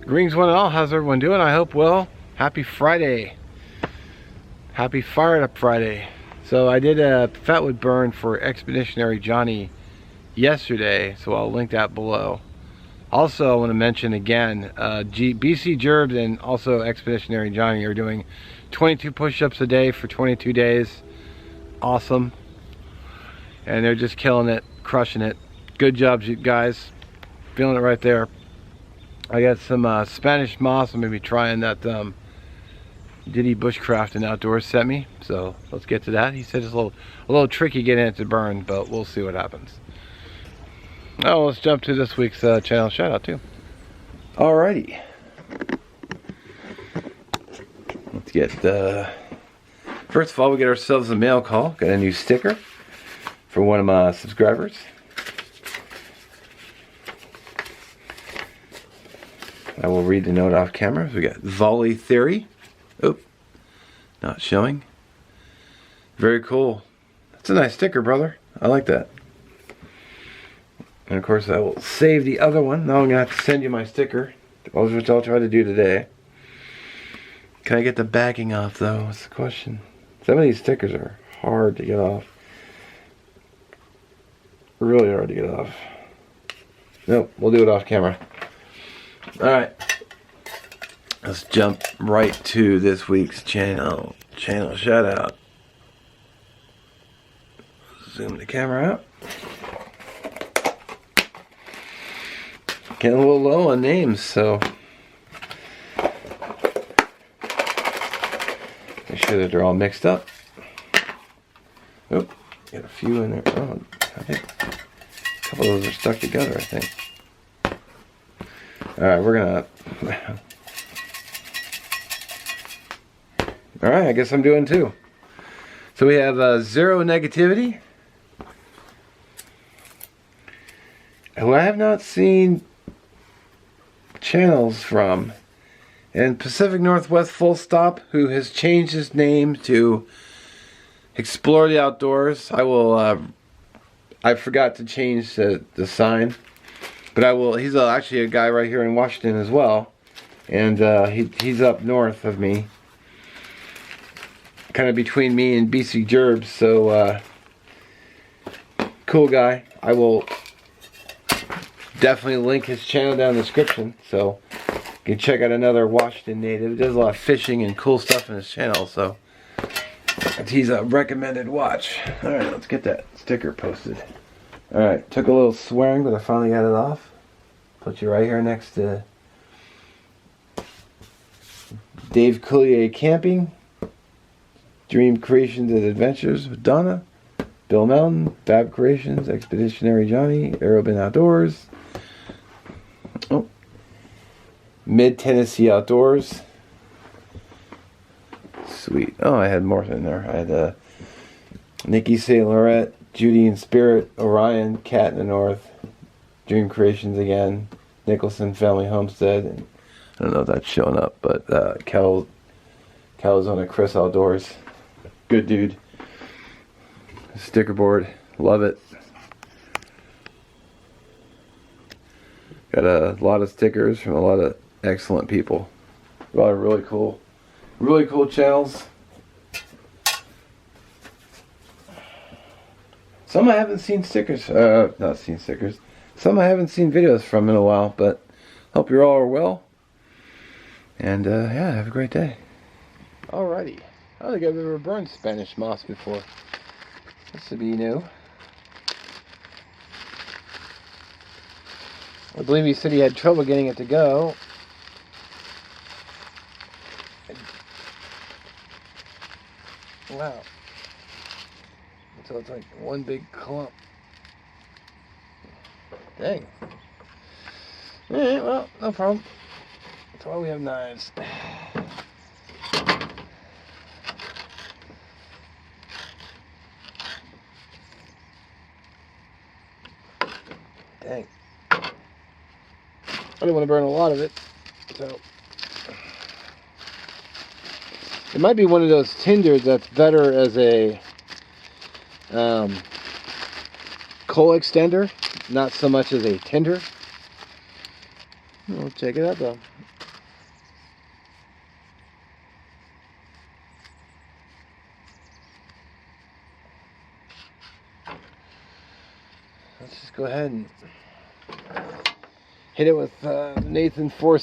Greetings one and all, how's everyone doing? I hope well. Happy Friday. Happy Fired Up Friday. So I did a fatwood burn for Expeditionary Johnny yesterday, so I'll link that below. Also, I want to mention again, BC Gerbs and also Expeditionary Johnny are doing 22 push-ups a day for 22 days. Awesome. And they're just killing it, crushing it. Good job, you guys. Feeling it right there. I got some Spanish moss. I'm going to be trying that Diddy Bushcraft and Outdoors sent me. So let's get to that. He said it's a little tricky getting it to burn, but we'll see what happens. Oh, let's jump to this week's channel shout out too. Alrighty. Let's get first of all, we get ourselves a mail call. Got a new sticker for one of my subscribers. I will read the note off camera. We got Volley Theory. Oop, not showing. Very cool. That's a nice sticker, brother. I like that. And of course, I will save the other one. Now I'm gonna have to send you my sticker, which I'll try to do today. Can I get the backing off though? That's the question. Some of these stickers are hard to get off. Really hard to get off. Nope, we'll do it off camera. Alright, let's jump right to this week's channel shout out. Zoom the camera out. Getting a little low on names, so make sure that they're all mixed up. Oop, got a few in there. Oh, I think a couple of those are stuck together, I think. Alright, we're gonna... Alright, I guess I'm doing two. So we have Zero Negativity, who I have not seen channels from, and Pacific Northwest Full Stop, who has changed his name to Explore the Outdoors. I will... I forgot to change the sign. But I will. He's actually a guy right here in Washington as well, and he's up north of me, kind of between me and BC Gerbs. So cool guy. I will definitely link his channel down in the description, so you can check out another Washington native. He does a lot of fishing and cool stuff in his channel, so he's a recommended watch. All right, let's get that sticker posted. Alright, took a little swearing, but I finally got it off. Put you right here next to Dave Coulier Camping, Dream Creations and Adventures with Donna, Bill Mountain, Fab Creations, Expeditionary Johnny, Aerobin Outdoors, oh, Mid Tennessee Outdoors. Sweet. Oh, I had more in there. I had Nikki St. Laurent, Judy and Spirit, Orion, Cat in the North, Dream Creations again, Nicholson Family Homestead, and I don't know if that's showing up, but Calzona Chris Outdoors. Good dude. Sticker board, love it. Got a lot of stickers from a lot of excellent people. A lot of really cool channels. Some I haven't seen stickers, not seen stickers. Some I haven't seen videos from in a while, but hope you all are well. And yeah, have a great day. Alrighty. I don't think I've ever burned Spanish moss before. This would be new. I believe he said he had trouble getting it to go. Wow. So it's like one big clump. Dang. Alright, well, no problem. That's why we have knives. Dang. I don't want to burn a lot of it, so... It might be one of those tinders that's better as a coal extender, not so much as a tinder. We'll check it out though. let's just go ahead and hit it with Nathan 4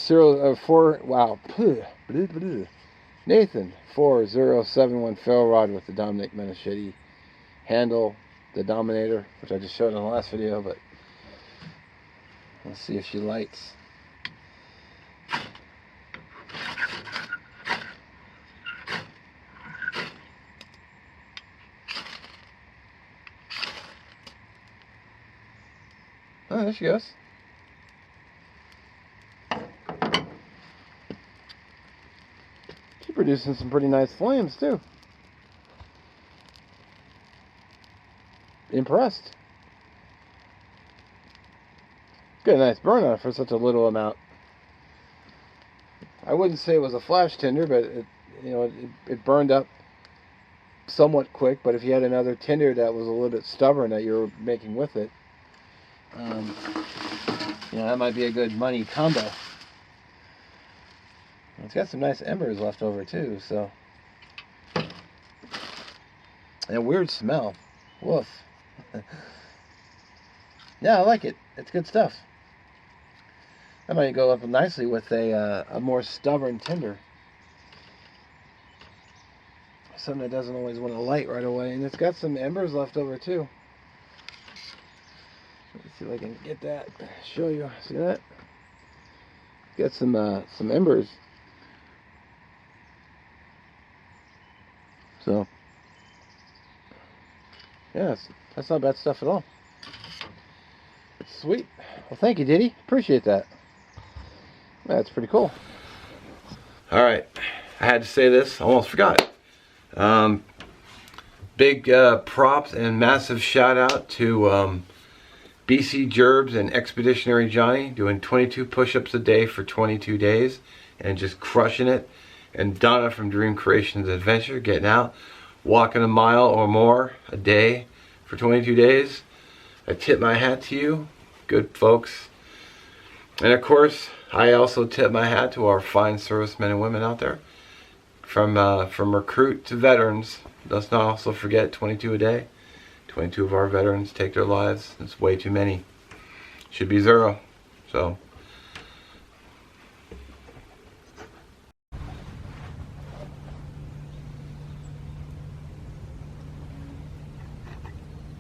wow. Nathan 4071 ferro rod with the Dominic Menachete handle, the Dominator, which I just showed in the last video, but let's see if she lights. Oh, there she goes. She's producing some pretty nice flames too. Impressed. Got a nice burn on it for such a little amount. I wouldn't say it was a flash tinder, but it burned up somewhat quick. But if you had another tinder that was a little bit stubborn that you were making with it, that might be a good money combo. It's got some nice embers left over too, so. And a weird smell. Woof. Yeah, I like it. It's good stuff. That might go up nicely with a more stubborn tinder. Something that doesn't always want to light right away. And it's got some embers left over too. Let's see if I can get that. Show you. See that? Got some embers. So, yeah, that's not bad stuff at all. Sweet. Well, thank you, Diddy. Appreciate that. That's pretty cool. All right, I had to say this. I almost forgot. Big props and massive shout out to BC Gerbs and Expeditionary Johnny doing 22 push-ups a day for 22 days and just crushing it. And Donna from Dream Creations Adventure getting out, walking a mile or more a day for 22 days. I tip my hat to you, good folks. And of course, I also tip my hat to our fine servicemen and women out there. From recruit to veterans, let's not also forget 22 a day. 22 of our veterans take their lives. It's way too many. Should be 0. So